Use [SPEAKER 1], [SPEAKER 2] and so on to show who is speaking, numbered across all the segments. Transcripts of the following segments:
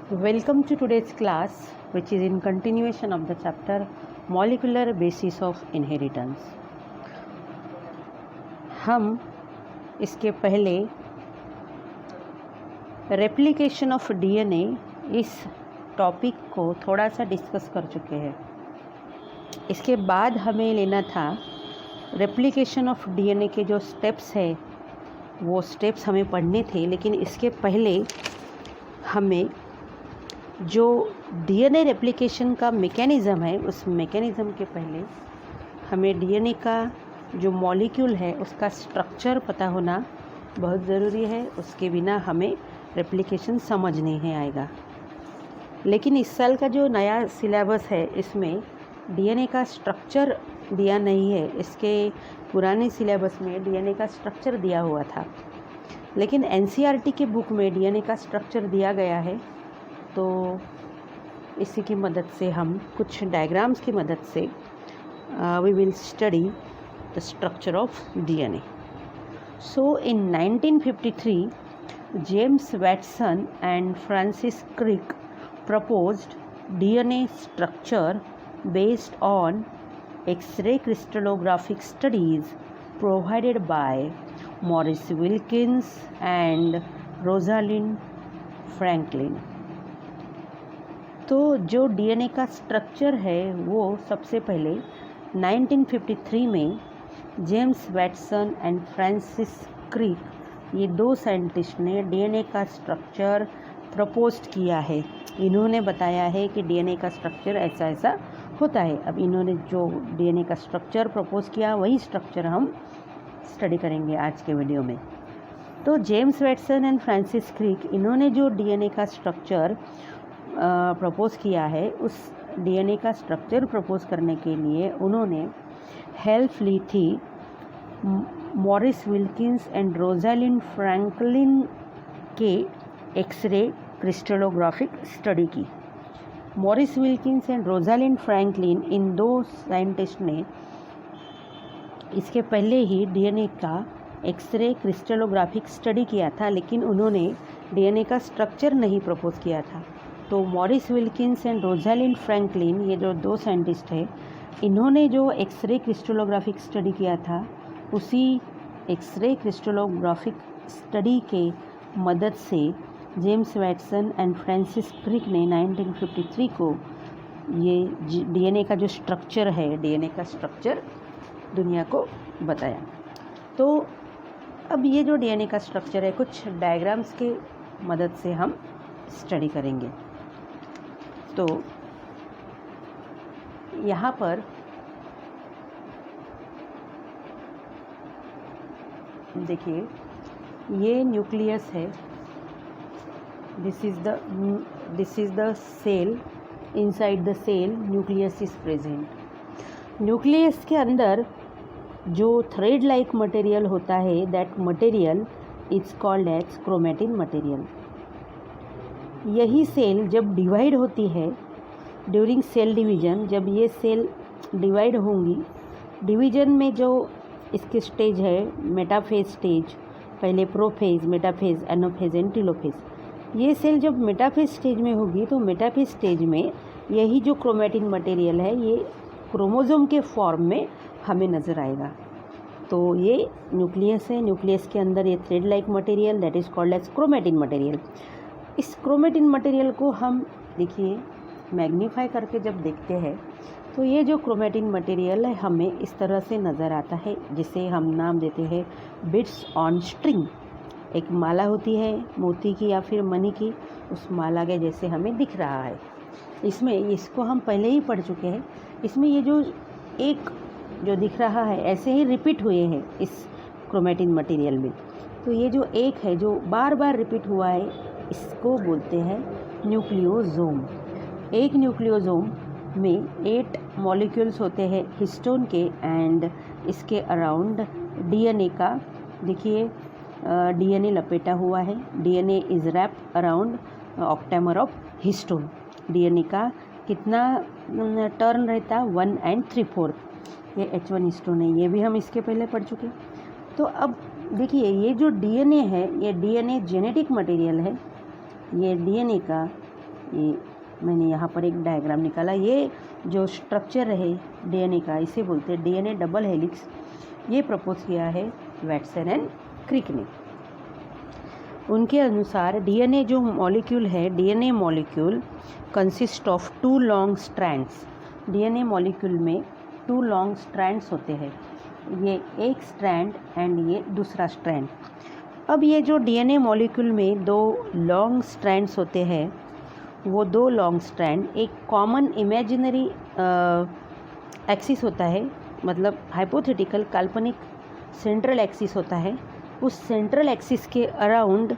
[SPEAKER 1] Welcome to today's class, which is in continuation of the chapter Molecular Basis of Inheritance. हम इसके पहले replication of DNA इस topic को थोड़ा सा डिस्कस कर चुके हैं. इसके बाद हमें लेना था रेप्लिकेशन ऑफ डीएनए के जो स्टेप्स है वो स्टेप्स हमें पढ़ने थे, लेकिन इसके पहले हमें जो डीएनए रेप्लिकेशन का मैकेनिज़्म है उस मैकेनिज़्म के पहले हमें डीएनए का जो मॉलिक्यूल है उसका स्ट्रक्चर पता होना बहुत ज़रूरी है. उसके बिना हमें रेप्लिकेशन समझ नहीं आएगा. लेकिन इस साल का जो नया सिलेबस है इसमें डीएनए का स्ट्रक्चर दिया नहीं है. इसके पुराने सिलेबस में डीएनए का स्ट्रक्चर दिया हुआ था, लेकिन एनसीईआरटी के बुक में डीएनए का स्ट्रक्चर दिया गया है. तो इसी की मदद से हम कुछ डायग्राम्स की मदद से we will study the structure of DNA. So in 1953 James Watson and Francis Crick proposed DNA structure based on X-ray crystallographic studies provided by Maurice Wilkins and Rosalind Franklin. तो जो डीएनए का structure है वो सबसे पहले 1953 में James Watson and Francis Crick ये दो साइंटिस्ट ने डीएनए का स्ट्रक्चर प्रपोज्ड किया है. इन्होंने बताया है कि डीएनए का स्ट्रक्चर ऐसा ऐसा होता है. अब इन्होंने जो डीएनए का स्ट्रक्चर प्रपोज किया वही स्ट्रक्चर हम स्टडी करेंगे आज के वीडियो में. तो James Watson and Francis Crick इन्होंने जो डीएनए का स्ट्रक्चर प्रपोज किया है उस डीएनए का स्ट्रक्चर प्रपोज करने के लिए उन्होंने हेल्प ली थी Maurice Wilkins and Rosalind Franklin के एक्सरे क्रिस्टलोग्राफिक स्टडी की. Maurice Wilkins and Rosalind Franklin इन दो साइंटिस्ट ने इसके पहले ही डीएनए का एक्सरे क्रिस्टलोग्राफिक स्टडी किया था, लेकिन उन्होंने डीएनए का स्ट्रक्चर नहीं प्रपोज किया था. तो Morris Wilkins and Rosalind Franklin ये जो दो साइंटिस्ट हैं इन्होंने जो एक्सरे क्रिस्टलोग्राफिक स्टडी किया था उसी एक्सरे क्रिस्टलोग्राफिक स्टडी के मदद से James Watson and Francis Crick ने 1953 को ये डीएनए का जो स्ट्रक्चर है डीएनए का स्ट्रक्चर दुनिया को बताया. तो अब ये जो डीएनए का स्ट्रक्चर है कुछ डायग्राम्स के मदद से हम स्टडी करेंगे. तो यहाँ पर देखिए ये न्यूक्लियस है. This is the cell. Inside the cell nucleus is present. Nucleus के अंदर जो थ्रेड लाइक मटेरियल होता है that material is called as chromatin material. यही सेल जब डिवाइड होती है ड्यूरिंग सेल डिवीज़न, जब ये सेल डिवाइड होंगी, डिवीज़न में जो इसके स्टेज है मेटाफेज स्टेज, पहले prophase, metaphase, anaphase and telophase. ये सेल जब मेटाफेज स्टेज में होगी तो मेटाफेज स्टेज में यही जो क्रोमेटिन मटेरियल है ये क्रोमोसोम के फॉर्म में हमें नज़र आएगा. तो ये न्यूक्लियस है. न्यूक्लियस के अंदर ये thread like material that is called as chromatin material. इस क्रोमेटिन मटेरियल को हम देखिए मैग्नीफाई करके जब देखते हैं तो ये जो क्रोमेटिन मटेरियल है हमें इस तरह से नज़र आता है, जिसे हम नाम देते हैं बिट्स ऑन स्ट्रिंग. एक माला होती है मोती की या फिर मनी की, उस माला के जैसे हमें दिख रहा है. इसमें इसको हम पहले ही पढ़ चुके हैं. इसमें ये जो एक जो दिख रहा है ऐसे ही रिपीट हुए हैं इस क्रोमेटिन मटेरियल में. तो ये जो एक है जो बार बार रिपीट हुआ है इसको बोलते हैं न्यूक्लियोसोम. एक न्यूक्लियोसोम में 8 मॉलिक्यूल्स होते हैं हिस्टोन के, एंड इसके अराउंड डीएनए का देखिए डीएनए लपेटा हुआ है. DNA is wrap around octamer of histone. DNA का कितना टर्न रहता है 1 and 3/4. ये H1 हिस्टोन है, ये भी हम इसके पहले पढ़ चुके. तो अब देखिए ये जो डीएनए है ये डीएनए जेनेटिक मटेरियल है. ये डीएनए का ये मैंने यहाँ पर एक डायग्राम निकाला। ये जो स्ट्रक्चर है डीएनए का, इसे बोलते हैं डीएनए डबल हेलिक्स। ये प्रपोज किया है वैटसन एंड क्रिक ने। उनके अनुसार डीएनए जो मॉलिक्यूल है, DNA molecule consist of 2 long strands. DNA molecule में 2 लॉन्ग स्ट्रैंड्स होते हैं, ये एक स्ट्रैंड एंड ये दूसरा स्ट्रैंड। अब ये जो डीएनए मॉलिक्यूल में 2 लॉन्ग स्ट्रैंड्स होते हैं, वो 2 लॉन्ग स्ट्रैंड एक कॉमन इमेजिनरी एक्सिस होता है, मतलब हाइपोथेटिकल काल्पनिक सेंट्रल एक्सिस होता है। उस सेंट्रल एक्सिस के अराउंड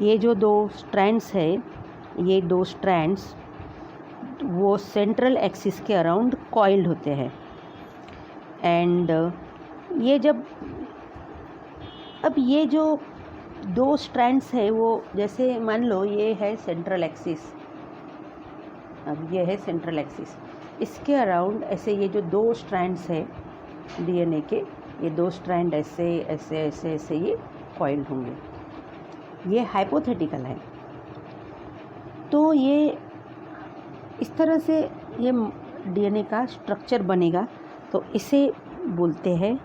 [SPEAKER 1] ये जो 2 स्ट्रैंड्स है, ये 2 स्ट्रैंड्स वो सेंट्रल एक्सिस के अराउंड कॉइल्ड होते हैं। एंड ये जब अब ये जो 2 स्ट्रैंड्स है, वो जैसे मान लो ये है सेंट्रल एक्सिस, अब ये है सेंट्रल एक्सिस, इसके अराउंड ऐसे ये जो 2 स्ट्रैंड्स है डीएनए के, ये 2 स्ट्रैंड ऐसे ऐसे ऐसे ऐसे ये कॉइल्ड होंगे। ये हाइपोथेटिकल है। तो ये इस तरह से ये डीएनए का स्ट्रक्चर बनेगा, तो इसे बोलते हैं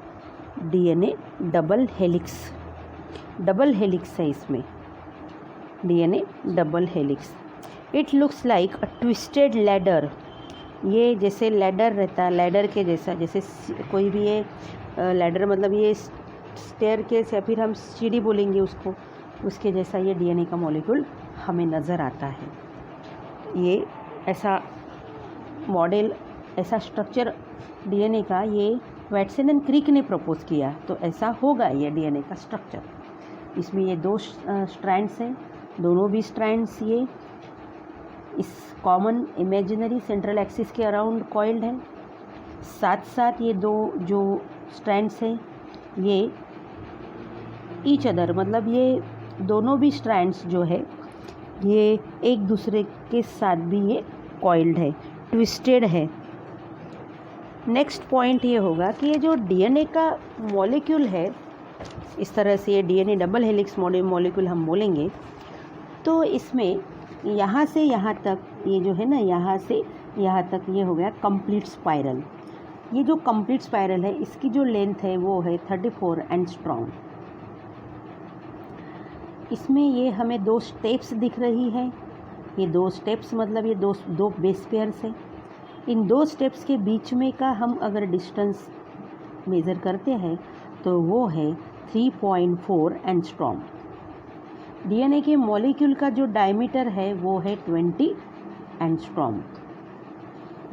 [SPEAKER 1] DNA double helix. Double helix है इसमें, DNA double helix. It looks like a twisted ladder. ये जैसे लैडर रहता है, लैडर के जैसा, जैसे कोई भी ये लैडर मतलब ये स्टेयरकेस या फिर हम सीढ़ी बोलेंगे उसको, उसके जैसा ये डीएनए का मॉलिक्यूल हमें नज़र आता है। ये ऐसा मॉडल, ऐसा स्ट्रक्चर डीएनए का ये वैटसन एंड क्रिक ने प्रपोज किया, तो ऐसा होगा ये डीएनए का स्ट्रक्चर। इसमें ये 2 स्ट्रैंड्स हैं, दोनों भी स्ट्रैंड्स ये इस कॉमन इमेजिनरी सेंट्रल एक्सिस के अराउंड कॉइल्ड हैं। साथ साथ ये 2 जो स्ट्रैंड्स हैं ये ईच अदर, मतलब ये दोनों भी स्ट्रैंड्स जो है ये एक दूसरे के साथ भी ये कॉइल्ड है, ट्विस्टेड है। नेक्स्ट पॉइंट ये होगा कि ये जो डीएनए का मॉलिक्यूल है, इस तरह से ये डीएनए डबल हेलिक्स मॉलिक्यूल हम बोलेंगे, तो इसमें यहाँ से यहाँ तक ये जो है ना, यहाँ से यहाँ तक ये हो गया कंप्लीट स्पाइरल। ये जो कंप्लीट स्पाइरल है, इसकी जो लेंथ है वो है 34 एंगस्ट्रॉम। इसमें ये हमें 2 स्टेप्स दिख रही है। ये 2 स्टेप्स मतलब ये 2 बेस पेयर्स है। इन 2 स्टेप्स के बीच में का हम अगर डिस्टेंस मेज़र करते हैं तो वो है 3.4 एंगस्ट्रॉम। डीएनए के मॉलिक्यूल का जो डायमीटर है वो है 20 एंगस्ट्रॉम।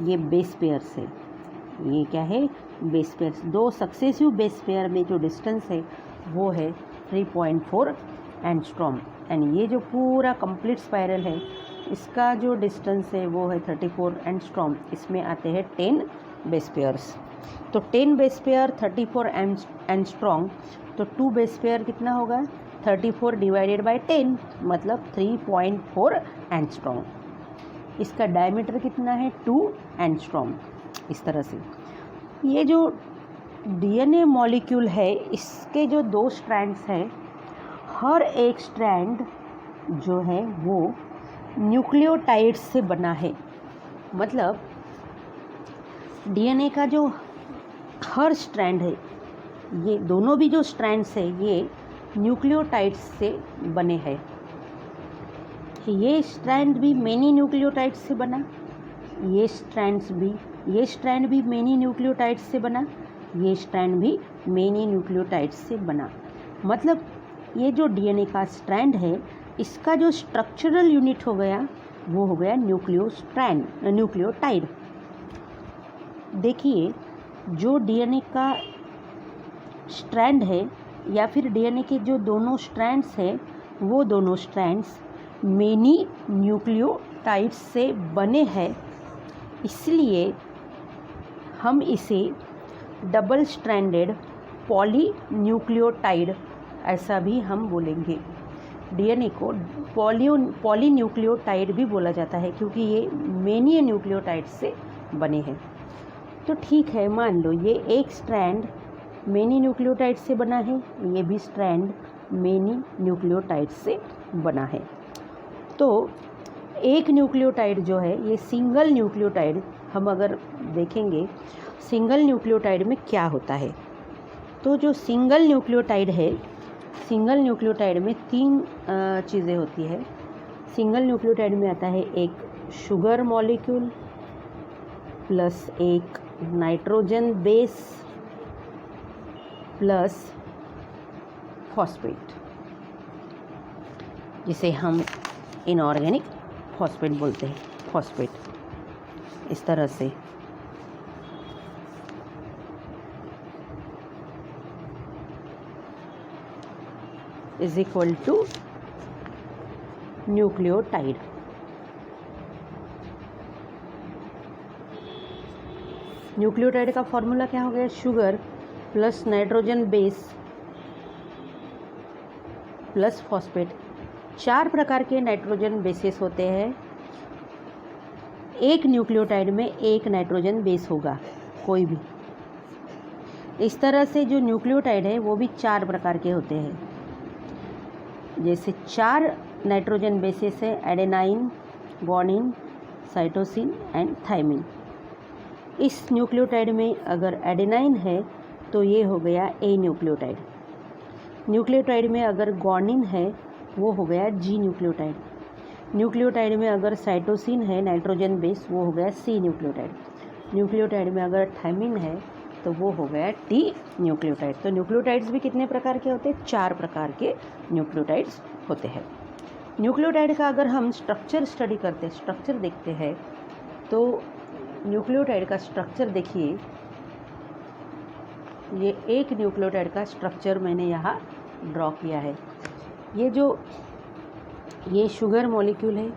[SPEAKER 1] ये बेस पेयर्स है, ये क्या है, base pairs. 2 successive base pair में जो डिस्टेंस है वो है 3.4 एंगस्ट्रॉम। एंड ये जो पूरा कंप्लीट स्पाइरल है, इसका जो डिस्टेंस है वो है 34 एंगस्ट्रॉम। इसमें आते हैं 10 बेस पेयर्स। तो 10 बेस पेयर 34 एंगस्ट्रॉम, तो 2 बेस पेयर कितना होगा, 34 डिवाइडेड बाय 10 मतलब 3.4 एंगस्ट्रॉम। इसका डायमीटर कितना है, 2 एंगस्ट्रॉम। इस तरह से ये जो डीएनए मॉलिक्यूल है, इसके जो 2 स्ट्रैंड्स हैं, हर एक स्ट्रैंड जो है वो न्यूक्लियोटाइड्स से बना है। मतलब डीएनए का जो हर स्ट्रैंड है, ये दोनों भी जो स्ट्रैंड्स है ये न्यूक्लियोटाइड्स से बने हैं। ये स्ट्रैंड भी मेनी न्यूक्लियोटाइड्स से बना, ये स्ट्रैंड भी मेनी न्यूक्लियोटाइड्स से बना, ये स्ट्रैंड भी मेनी न्यूक्लियोटाइड्स से बना। मतलब ये जो डीएनए का स्ट्रैंड है, इसका जो स्ट्रक्चरल यूनिट हो गया वो हो गया न्यूक्लियोटाइड। देखिए, जो डीएनए का स्ट्रैंड है या फिर डीएनए के जो दोनों स्ट्रैंड्स हैं, वो दोनों स्ट्रैंड्स मेनी न्यूक्लियोटाइड्स से बने हैं, इसलिए हम इसे डबल स्ट्रैंडेड पॉलीन्यूक्लियोटाइड ऐसा भी हम बोलेंगे। डीएनए को पॉलीन्यूक्लियोटाइड भी बोला जाता है क्योंकि ये मेनी न्यूक्लियोटाइड से बने हैं। तो ठीक है, मान लो ये एक स्ट्रैंड मेनी न्यूक्लियोटाइड से बना है, ये भी स्ट्रैंड मेनी न्यूक्लियोटाइड से बना है। तो एक न्यूक्लियोटाइड जो है ये सिंगल न्यूक्लियोटाइड, हम अगर देखेंगे सिंगल न्यूक्लियोटाइड में क्या होता है, तो जो सिंगल न्यूक्लियोटाइड है, सिंगल न्यूक्लियोटाइड में 3 चीज़ें होती है। सिंगल न्यूक्लियोटाइड में आता है एक शुगर मॉलिक्यूल प्लस एक नाइट्रोजन बेस प्लस फॉस्फेट, जिसे हम इनऑर्गेनिक फॉस्फेट बोलते हैं। फॉस्फेट इस तरह से is equal to nucleotide. Nucleotide का फॉर्मूला क्या हो गया? Sugar plus nitrogen base plus phosphate. 4 प्रकार के नाइट्रोजन बेसेस होते हैं। एक न्यूक्लियोटाइड में एक नाइट्रोजन बेस होगा कोई भी। इस तरह से जो न्यूक्लियोटाइड है वो भी 4 प्रकार के होते हैं। जैसे 4 नाइट्रोजन बेसेस है, adenine, guanine, cytosine and thymine. इस न्यूक्लियोटाइड में अगर एडेनाइन है तो ये हो गया ए न्यूक्लियोटाइड। न्यूक्लियोटाइड में अगर गुआनिन है वो हो गया जी न्यूक्लियोटाइड। न्यूक्लियोटाइड में अगर साइटोसिन है नाइट्रोजन बेस, वो हो गया सी न्यूक्लियोटाइड। न्यूक्लियोटाइड में अगर थायमिन है तो वो हो गया टी न्यूक्लियोटाइड। तो न्यूक्लियोटाइड्स भी कितने प्रकार के होते हैं? 4 प्रकार के न्यूक्लियोटाइड्स होते हैं। न्यूक्लियोटाइड का अगर हम स्ट्रक्चर स्टडी करते, स्ट्रक्चर देखते हैं, तो न्यूक्लियोटाइड का स्ट्रक्चर देखिए, ये एक न्यूक्लियोटाइड का स्ट्रक्चर मैंने यहाँ ड्रॉ किया है। ये शुगर मॉलिक्यूल है,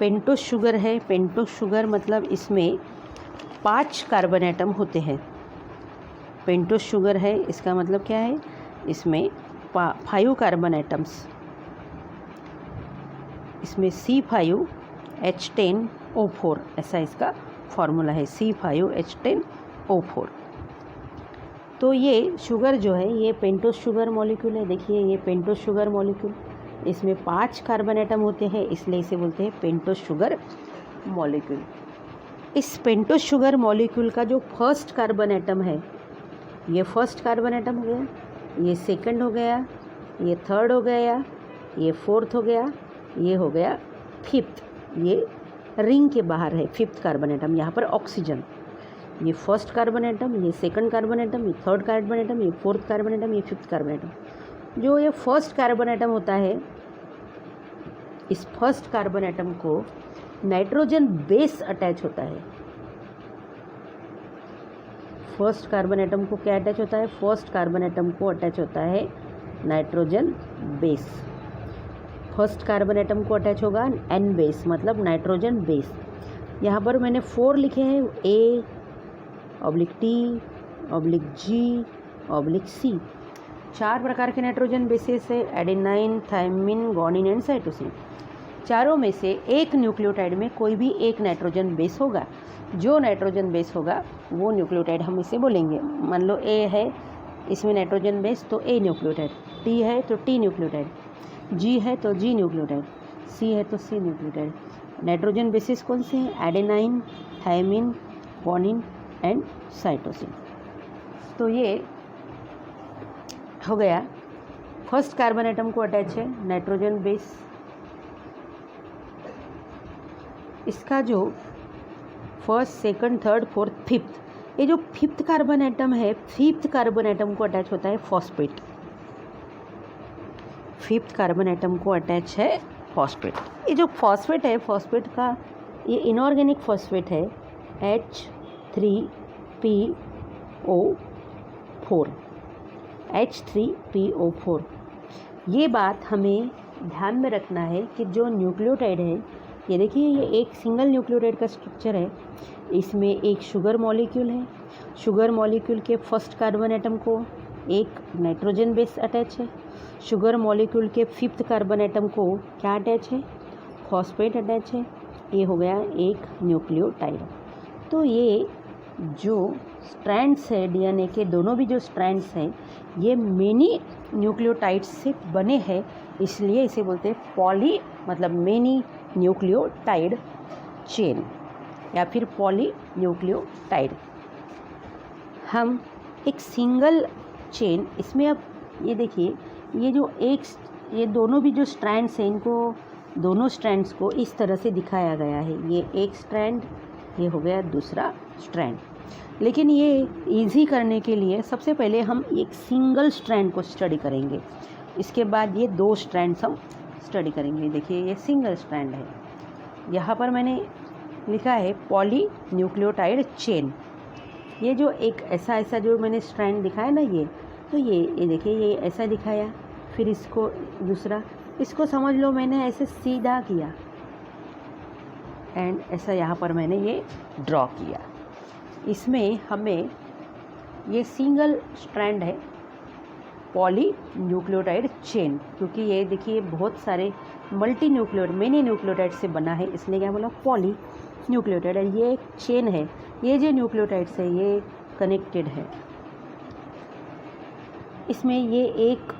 [SPEAKER 1] पेंटोस शुगर है। पेंटोस शुगर मतलब इसमें 5 कार्बन एटम होते हैं। पेंटोस शुगर है, इसका मतलब क्या है? इसमें 5 कार्बन एटम्स, इसमें C5H10O4 ऐसा इसका फॉर्मूला है, C5H10O4। तो ये शुगर जो है ये पेंटोस शुगर मॉलिक्यूल है। देखिए ये पेंटोस शुगर मॉलिक्यूल, इसमें 5 कार्बन एटम होते हैं, इसलिए इसे बोलते हैं पेंटोस शुगर मॉलिक्यूल। इस पेंटोस शुगर मॉलिक्यूल का जो फर्स्ट कार्बन एटम है, ये फर्स्ट कार्बन एटम हो गया, ये सेकंड हो गया, ये थर्ड हो गया, ये फोर्थ हो गया, ये हो गया फिफ्थ। ये रिंग के बाहर है फिफ्थ कार्बन एटम। यहाँ पर ऑक्सीजन, ये फर्स्ट कार्बन एटम, ये सेकंड कार्बन एटम, ये थर्ड कार्बन एटम, ये फोर्थ कार्बन एटम, ये फिफ्थ कार्बन एटम। जो ये फर्स्ट कार्बन एटम होता है, इस फर्स्ट कार्बन एटम को नाइट्रोजन बेस अटैच होता है। फर्स्ट कार्बन एटम को क्या अटैच होता है? फर्स्ट कार्बन एटम को अटैच होता है nitrogen base. First carbon atom को अटैच होगा एन बेस, मतलब नाइट्रोजन बेस। यहाँ पर मैंने 4 लिखे हैं, A/T/G/C। 4 प्रकार के नाइट्रोजन बेसेस है, adenine, thymine, guanine and cytosine. चारों में से एक न्यूक्लियोटाइड में कोई भी एक नाइट्रोजन बेस होगा। जो नाइट्रोजन बेस होगा वो न्यूक्लियोटाइड हम इसे बोलेंगे। मान लो ए है, इसमें नाइट्रोजन बेस, तो ए न्यूक्लियोटाइड। टी है तो टी न्यूक्लियोटाइड, जी है तो जी न्यूक्लियोटाइड, सी है तो सी न्यूक्लियोटाइड। नाइट्रोजन बेसिस कौन से हैं? Adenine, thymine, guanine and cytosine. तो ये हो गया फर्स्ट कार्बन एटम को अटैच है नाइट्रोजन बेस। इसका जो first, second, third, fourth, fifth, ये जो फिफ्थ कार्बन एटम है, फिफ्थ कार्बन एटम को अटैच होता है फॉस्फेट। फिफ्थ कार्बन एटम को अटैच है फॉस्फेट। ये जो फॉस्फेट है, फॉस्फेट का ये इनऑर्गेनिक फॉस्फेट है, H3PO4। H3PO4। ये बात हमें ध्यान में रखना है कि जो न्यूक्लियोटाइड है, ये देखिए ये एक सिंगल न्यूक्लियोटाइड का स्ट्रक्चर है। इसमें एक शुगर मॉलिक्यूल है। शुगर मॉलिक्यूल के फर्स्ट कार्बन एटम को एक नाइट्रोजन बेस अटैच है। शुगर मॉलिक्यूल के फिफ्थ कार्बन एटम को क्या अटैच है? फॉस्फेट अटैच है। ये हो गया एक न्यूक्लियोटाइड। तो ये जो स्ट्रैंड्स है डीएनए के, दोनों भी जो स्ट्रैंड्स हैं, ये मेनी न्यूक्लियोटाइड्स से बने हैं, इसलिए इसे बोलते हैं पॉली, मतलब मेनी न्यूक्लियोटाइड चेन या फिर पॉली न्यूक्लियोटाइड। हम एक सिंगल चेन, इसमें अब ये देखिए, ये दोनों भी जो स्ट्रैंड्स हैं, इनको दोनों स्ट्रैंड्स को इस तरह से दिखाया गया है। ये एक स्ट्रैंड, ये हो गया दूसरा स्ट्रैंड। लेकिन ये इजी करने के लिए सबसे पहले हम एक सिंगल स्ट्रैंड को स्टडी करेंगे, इसके बाद ये दो स्ट्रैंड्स हम स्टडी करेंगे। देखिए ये सिंगल स्ट्रैंड है, यहाँ पर मैंने लिखा है पॉली न्यूक्लियोटाइड चेन। ये जो एक ऐसा जो मैंने स्ट्रैंड दिखाया ना, तो ये देखिए, ये ऐसा दिखाया, फिर इसको दूसरा, इसको समझ लो मैंने ऐसे सीधा किया एंड ऐसा यहाँ पर मैंने ये ड्रॉ किया। इसमें हमें ये सिंगल स्ट्रैंड है पॉली न्यूक्लियोटाइड चेन, क्योंकि ये देखिए बहुत सारे मेनी न्यूक्लियोटाइड से बना है, इसलिए क्या बोला, पॉली न्यूक्लियोटाइड। ये एक चेन है, ये जो न्यूक्लियोटाइड्स है ये कनेक्टेड है। इसमें ये एक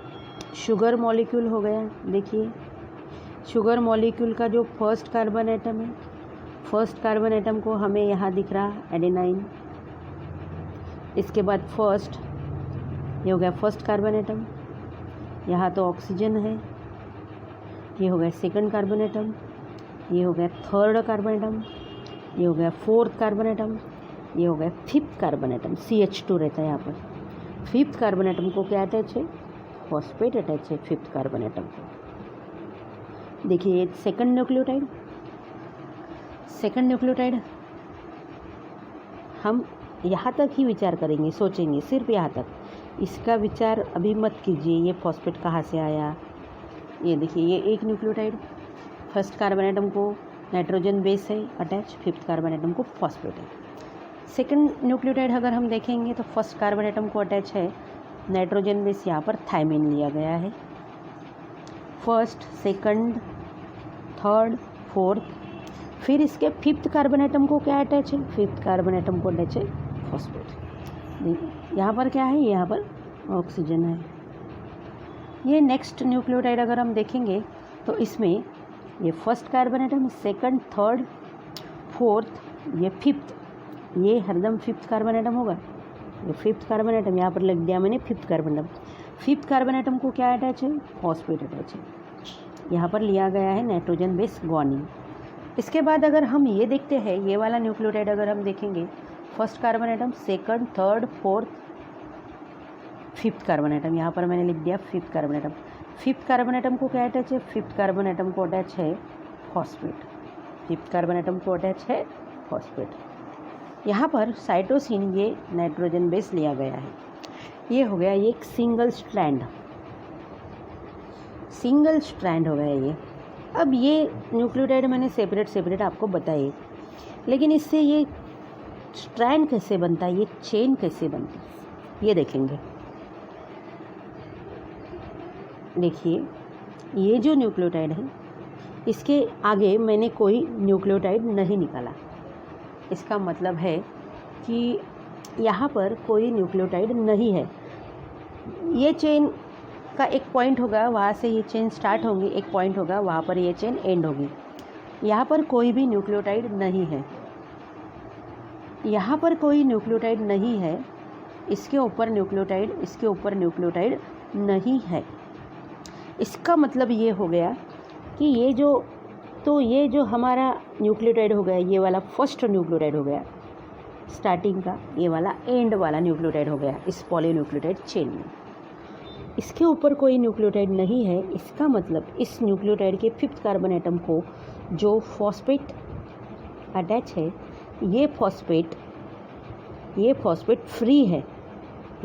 [SPEAKER 1] शुगर मॉलिक्यूल हो गया। देखिए शुगर मॉलिक्यूल का जो फर्स्ट कार्बन एटम है, फर्स्ट कार्बन एटम को हमें यहाँ दिख रहा एडेनाइन। इसके बाद फर्स्ट, ये हो गया फर्स्ट कार्बन एटम, यहाँ तो ऑक्सीजन है। ये हो गया सेकंड कार्बन एटम, ये हो गया थर्ड कार्बन एटम, ये हो गया फोर्थ कार्बन एटम, ये हो गया फिफ्थ कार्बन एटम। CH2 रहता है यहाँ पर। फिफ्थ कार्बन एटम को क्या अटैच है, फॉस्फेट अटैच है फिफ्थ कार्बन एटम को। देखिए ये सेकंड न्यूक्लियोटाइड हम यहाँ तक ही विचार करेंगे, सोचेंगे सिर्फ यहाँ तक। इसका विचार अभी मत कीजिए ये फॉस्फेट कहाँ से आया। ये देखिए ये एक न्यूक्लियोटाइड, फर्स्ट कार्बन एटम को नाइट्रोजन बेस है अटैच, फिफ्थ कार्बन एटम को फॉस्फेट है। सेकंड न्यूक्लियोटाइड अगर हम देखेंगे तो फर्स्ट कार्बन एटम को अटैच है नाइट्रोजन बेस, यहाँ पर थायमिन लिया गया है। फर्स्ट, सेकंड, थर्ड, फोर्थ, फिर इसके फिफ्थ कार्बन एटम को क्या अटैच है, फिफ्थ कार्बन एटम को अटैच है फॉस्फेट। यहाँ पर क्या है, यहाँ पर ऑक्सीजन है। ये नेक्स्ट न्यूक्लियोटाइड अगर हम देखेंगे तो इसमें ये first carbon atom, second, third, fourth, ये फिफ्थ, ये हरदम फिफ्थ कार्बन एटम होगा। ये फिफ्थ कार्बन एटम यहाँ पर लिख दिया मैंने, fifth carbon atom. Fifth carbon atom को क्या अटैच है, फॉस्फेट अटैच है। यहाँ पर लिया गया है नाइट्रोजन बेस गुआनिन। इसके बाद अगर हम ये देखते हैं, ये वाला न्यूक्लियोटाइड अगर हम देखेंगे, first carbon atom, second, third, fourth, fifth carbon atom, यहाँ पर मैंने लिख दिया fifth carbon atom. Fifth carbon atom को क्या अटैच है, फिफ्थ कार्बन एटम को अटैच है फॉस्फेट। फिफ्थ कार्बन एटम को अटैच है फॉस्फेट। यहाँ पर साइटोसिन, ये नाइट्रोजन बेस लिया गया है। ये हो गया एक सिंगल स्ट्रैंड हो गया ये। अब ये न्यूक्लियोटाइड मैंने सेपरेट आपको बताए, लेकिन इससे ये स्ट्रैंड कैसे बनता है, ये चेन कैसे बनती है, ये देखेंगे। देखिए ये जो न्यूक्लियोटाइड है, इसके आगे मैंने कोई न्यूक्लियोटाइड नहीं निकाला। इसका मतलब है कि यहाँ पर कोई न्यूक्लियोटाइड नहीं है। ये चेन का एक पॉइंट होगा, वहाँ से ये चेन स्टार्ट होंगी, एक पॉइंट होगा, वहाँ पर ये चेन एंड होगी। यहाँ पर कोई भी न्यूक्लियोटाइड नहीं है, यहाँ पर कोई न्यूक्लियोटाइड नहीं है, इसके ऊपर न्यूक्लियोटाइड नहीं है। इसका मतलब ये हो गया कि ये जो हमारा न्यूक्लियोटाइड हो गया, ये वाला फर्स्ट न्यूक्लियोटाइड हो गया स्टार्टिंग का, ये वाला एंड वाला न्यूक्लियोटाइड हो गया इस पॉलीन्यूक्लियोटाइड चेन में। इसके ऊपर कोई न्यूक्लियोटाइड नहीं है। इसका मतलब इस न्यूक्लियोटाइड के फिफ्थ कार्बन एटम को जो फॉस्फेट अटैच है, ये फॉस्फेट फ्री है।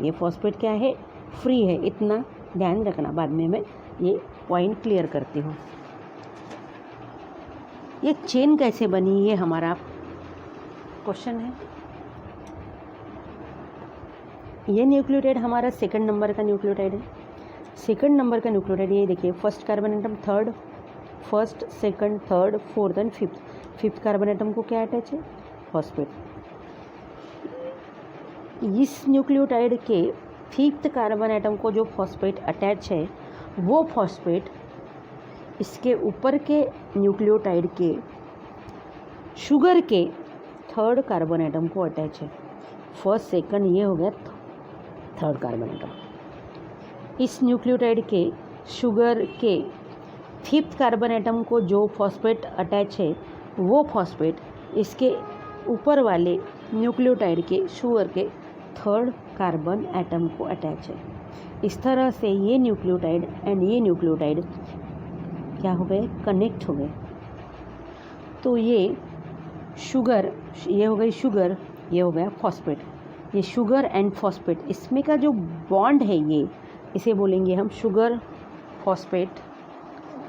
[SPEAKER 1] ये फॉस्फेट क्या है, फ्री है। इतना ध्यान रखना, बाद में मैं ये पॉइंट क्लियर करती हूँ। ये चेन कैसे बनी, ये हमारा क्वेश्चन है। ये न्यूक्लियोटाइड हमारा सेकंड नंबर का न्यूक्लियोटाइड है। सेकंड नंबर का न्यूक्लियोटाइड ये देखिए, first carbon atom, first, second, third, fourth and fifth. Fifth carbon atom को क्या अटैच है, फॉस्फेट। इस न्यूक्लियोटाइड के फिफ्थ कार्बन एटम को जो फॉस्फेट अटैच है, वो फॉस्फेट इसके ऊपर के न्यूक्लियोटाइड के शुगर के थर्ड कार्बन एटम को अटैच है। फर्स्ट सेकंड ये हो गया थर्ड कार्बन एटम। इस न्यूक्लियोटाइड के शुगर के फिफ्थ कार्बन एटम को जो फॉस्फेट अटैच है वो फॉस्फेट इसके ऊपर वाले न्यूक्लियोटाइड के शुगर के थर्ड कार्बन एटम को अटैच है। इस तरह से ये न्यूक्लियोटाइड एंड ये न्यूक्लियोटाइड क्या हो गए, कनेक्ट हो गए। तो ये शुगर, ये हो गई शुगर, ये हो गया फॉस्फेट। ये शुगर एंड फॉस्फेट, इसमें का जो बॉन्ड है ये, इसे बोलेंगे हम शुगर फॉस्फेट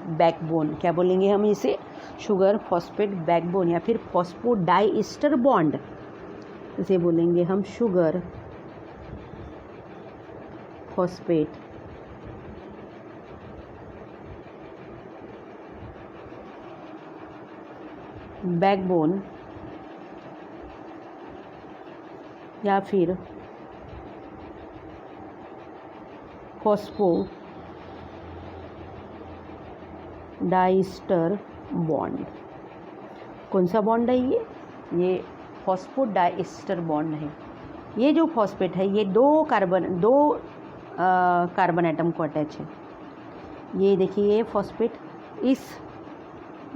[SPEAKER 1] बैकबोन। क्या बोलेंगे हम इसे? शुगर फॉस्फेट बैकबोन या फिर फॉस्फोडाइएस्टर बॉन्ड, इसे बोलेंगे हम शुगर फॉस्फेट बैकबोन या फिर फॉस्फोडाइएस्टर बॉन्ड। कौन सा बॉन्ड है ये फॉस्फोडाइएस्टर बॉन्ड है। ये जो फॉस्फेट है ये दो कार्बन एटम को अटैच है। ये देखिए ये फॉस्फेट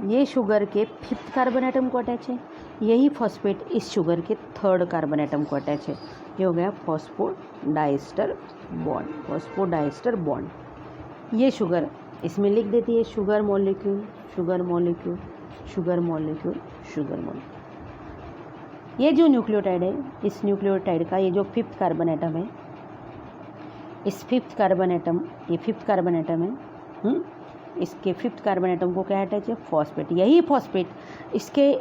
[SPEAKER 1] ये शुगर के फिफ्थ कार्बन एटम को अटैच है, यही फॉस्फेट इस शुगर के थर्ड कार्बन एटम को अटैच है। ये हो गया फॉस्फोडाइएस्टर बॉन्ड, फॉस्फोडाइएस्टर बॉन्ड। ये शुगर इसमें लिख देती है sugar molecule, sugar molecule, sugar molecule, sugar molecule. ये जो न्यूक्लियोटाइड है, इस न्यूक्लियोटाइड का ये जो फिफ्थ कार्बन एटम है, इस फिफ्थ कार्बन एटम, ये फिफ्थ कार्बन एटम है, इसके फिफ्थ कार्बन एटम को क्या अटैच है? फॉस्फेट। यही फॉस्फेट इसके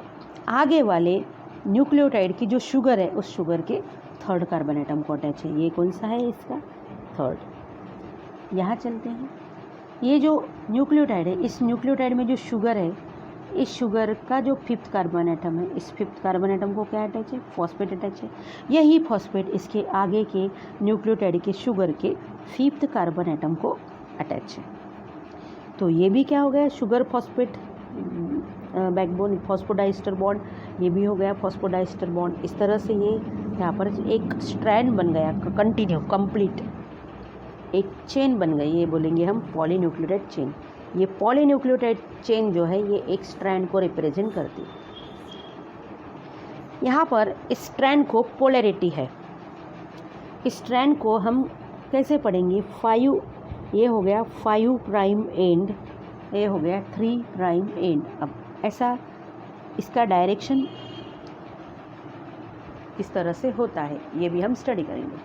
[SPEAKER 1] आगे वाले न्यूक्लियोटाइड की जो शुगर है उस शुगर के थर्ड कार्बन एटम को अटैच है। ये कौन सा है इसका? थर्ड। यहाँ चलते हैं। ये जो न्यूक्लियोटाइड है, इस न्यूक्लियोटाइड में जो शुगर है, इस शुगर का जो फिफ्थ कार्बन एटम है, इस फिफ्थ कार्बन एटम को क्या अटैच है? फॉस्फेट अटैच है। यही फॉस्फेट इसके आगे के न्यूक्लियोटाइड के शुगर के फिफ्थ कार्बन एटम को अटैच है। तो ये भी क्या हो गया? Sugar phosphate backbone, phosphodiester bond, ये भी हो गया फॉस्फोडाइएस्टर बॉन्ड। इस तरह से ये यहाँ पर एक स्ट्रैंड बन गया, कंटिन्यू, कंप्लीट एक चेन बन गई। ये बोलेंगे हम पॉलीन्यूक्लियोटाइड चेन। ये पॉलीन्यूक्लियोटाइड चेन जो है ये एक स्ट्रैंड को रिप्रेजेंट करती है। यहाँ पर इस स्ट्रैंड को पोलैरिटी है। इस स्ट्रैंड को हम कैसे पढ़ेंगे? 5, ये हो गया 5 प्राइम एंड, ये हो गया 3 प्राइम एंड। अब ऐसा इसका डायरेक्शन इस तरह से होता है, ये भी हम स्टडी करेंगे।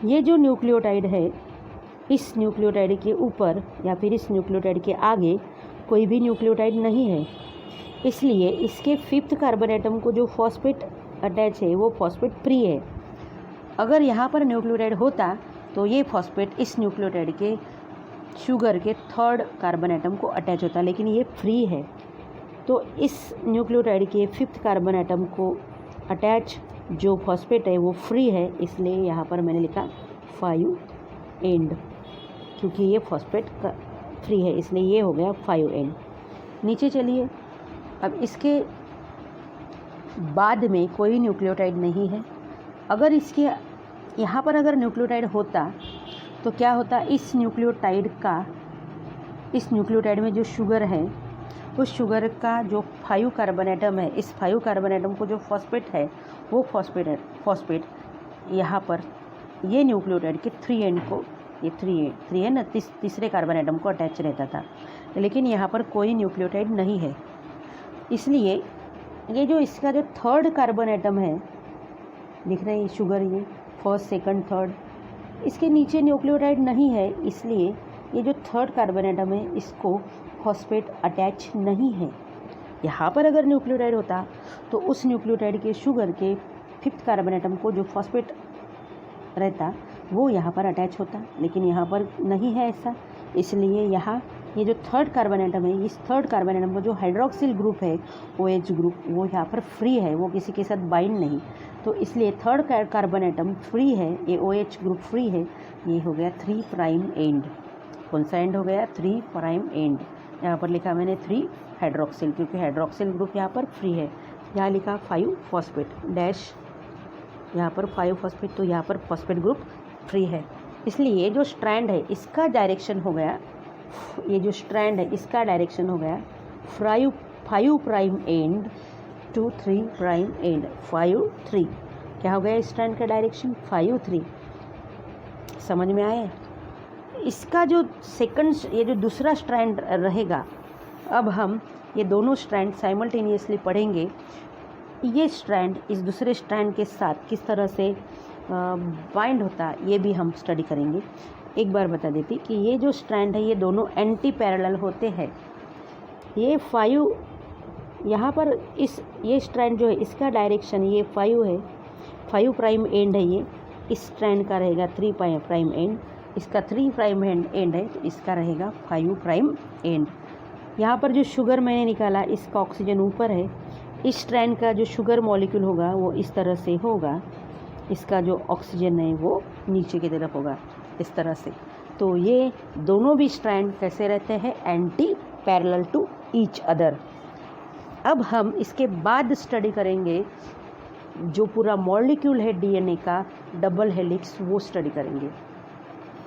[SPEAKER 1] ये जो न्यूक्लियोटाइड है, इस न्यूक्लियोटाइड के ऊपर या फिर इस न्यूक्लियोटाइड के आगे कोई भी न्यूक्लियोटाइड नहीं है, इसलिए इसके फिफ्थ कार्बन एटम को जो फॉस्फेट अटैच है वो फॉस्फेट फ्री है। अगर यहाँ पर न्यूक्लियोटाइड होता तो ये फॉस्फेट इस न्यूक्लियोटाइड के शुगर के थर्ड कार्बन एटम को अटैच होता, लेकिन ये फ्री है। तो इस न्यूक्लियोटाइड के फिफ्थ कार्बन एटम को अटैच जो फॉस्फेट है वो फ्री है, इसलिए यहाँ पर मैंने लिखा 5 एंड, क्योंकि ये फॉस्फेट फ्री है इसलिए ये हो गया 5 एंड। नीचे चलिए। अब इसके बाद में कोई न्यूक्लियोटाइड नहीं है। अगर इसके यहाँ पर अगर न्यूक्लियोटाइड होता तो क्या होता? इस न्यूक्लियोटाइड में जो शुगर है उस शुगर का जो 5 कार्बन एटम है, इस 5 कार्बन एटम को जो फॉस्फेट है वो फॉस्फेट यहाँ पर ये न्यूक्लियोटाइड के 3 एंड को, ये 3 है ना, तीसरे कार्बन एटम को अटैच रहता था, लेकिन यहाँ पर कोई न्यूक्लियोटाइड नहीं है। इसलिए ये जो इसका जो थर्ड कार्बन एटम है, दिख रहे हैं शुगर, ये फर्स्ट सेकंड थर्ड, इसके नीचे न्यूक्लियोटाइड नहीं है, इसलिए ये जो थर्ड कार्बन एटम है इसको फॉस्फेट अटैच नहीं है। यहाँ पर अगर न्यूक्लियोटाइड होता तो उस न्यूक्लियोटाइड के शुगर के फिफ्थ कार्बन एटम को जो फॉस्फेट रहता वो यहाँ पर अटैच होता, लेकिन यहाँ पर नहीं है ऐसा, इसलिए यहाँ ये जो थर्ड कार्बन एटम है, इस थर्ड कार्बन एटम का जो हाइड्रोक्सिल ग्रुप है OH ग्रुप, वो यहाँ पर फ्री है, वो किसी के साथ बाइंड नहीं, तो इसलिए थर्ड कार्बन एटम फ्री है, ये OH ग्रुप फ्री है। ये हो गया 3 प्राइम एंड। कौन सा एंड हो गया, 3 प्राइम एंड। यहाँ पर लिखा मैंने 3 हाइड्रोक्सिल, क्योंकि हाइड्रोक्सिल ग्रुप यहाँ पर फ्री है। यहाँ लिखा 5 फॉस्फेट डैश, यहाँ पर 5 फॉस्फेट, तो यहाँ पर फॉस्फेट ग्रुप फ्री है। इसलिए ये जो स्ट्रैंड है इसका डायरेक्शन हो गया, ये जो स्ट्रैंड है इसका डायरेक्शन हो गया 5 prime end to 3 prime end, 5 3। क्या हो गया स्ट्रैंड का डायरेक्शन, 5 3। समझ में आए? इसका जो सेकंड, ये जो दूसरा स्ट्रैंड रहेगा, अब हम ये दोनों स्ट्रैंड साइमल्टेनियसली पढ़ेंगे। ये स्ट्रैंड इस दूसरे स्ट्रैंड के साथ किस तरह से बाइंड होता है ये भी हम स्टडी करेंगे। एक बार बता देती कि ये जो स्ट्रैंड है ये दोनों एंटी पैरेलल होते हैं। ये 5 यहाँ पर ये स्ट्रैंड जो है इसका डायरेक्शन ये 5 है, 5 प्राइम एंड है, ये इस स्ट्रैंड का रहेगा 3 प्राइम एंड, इसका 3 प्राइम एंड है, तो इसका रहेगा 5 प्राइम एंड। यहाँ पर जो शुगर मैंने निकाला इसका ऑक्सीजन ऊपर है, इस स्ट्रैंड का जो शुगर मॉलिक्यूल होगा वो इस तरह से होगा, इसका जो ऑक्सीजन है वो नीचे की तरफ होगा इस तरह से। तो ये दोनों भी स्ट्रैंड कैसे रहते हैं, anti parallel to each other. अब हम इसके बाद स्टडी करेंगे जो पूरा मॉलिक्यूल है डीएनए का, डबल हेलिक्स, वो स्टडी करेंगे।